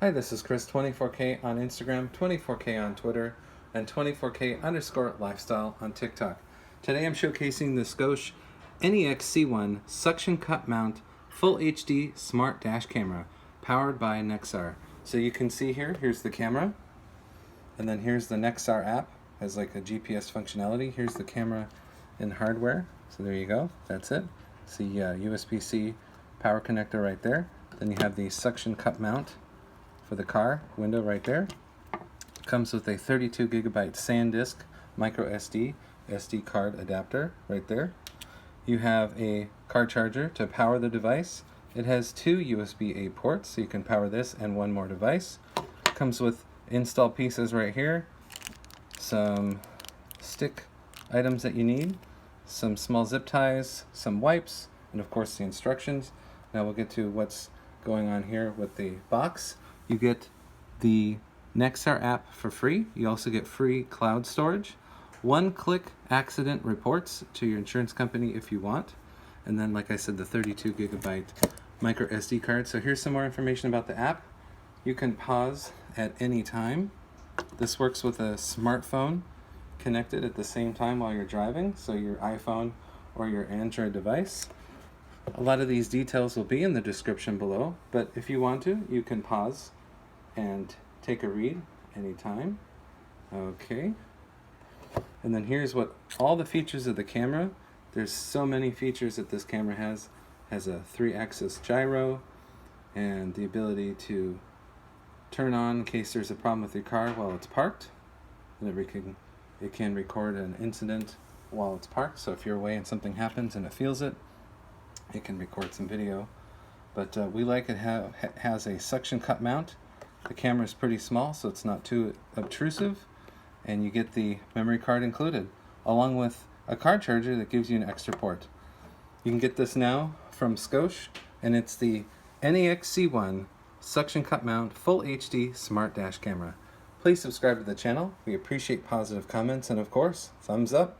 Hi, this is Chris, 24K on Instagram, 24K on Twitter, and 24K_lifestyle on TikTok. Today I'm showcasing the Scosche NEXC1 suction cup mount full HD smart dash camera powered by Nexsar. So you can see here's the camera, and then here's the Nexsar app, has like a GPS functionality. Here's the camera and hardware. So there you go, that's it. See USB-C power connector right there. Then you have the suction cup mount for the car window right there. Comes with a 32 gigabyte SanDisk microSD SD card adapter right there. You have a car charger to power the device. It has two USB-A ports, so you can power this and one more device. Comes with install pieces right here, some stick items that you need, some small zip ties, some wipes, and of course the instructions. Now we'll get to what's going on here with the box. You get the Nexsar app for free. You also get free cloud storage, one-click accident reports to your insurance company if you want, and then, like I said, the 32 gigabyte micro SD card. So here's some more information about the app. You can pause at any time. This works with a smartphone connected at the same time while you're driving, so your iPhone or your Android device. A lot of these details will be in the description below, but if you want to, you can pause and take a read anytime. Okay. And then here's what all the features of the camera. There's so many features that this camera has. Has a 3-axis gyro and the ability to turn on in case there's a problem with your car while it's parked. And it can record an incident while it's parked, so if you're away and something happens and it feels it, it can record some video. But we like it has a suction cup mount. The camera is pretty small, so it's not too obtrusive, and you get the memory card included, along with a car charger that gives you an extra port. You can get this now from Scosche, and it's the NEXC1 suction cup mount full HD smart dash camera. Please subscribe to the channel. We appreciate positive comments, and of course, thumbs up.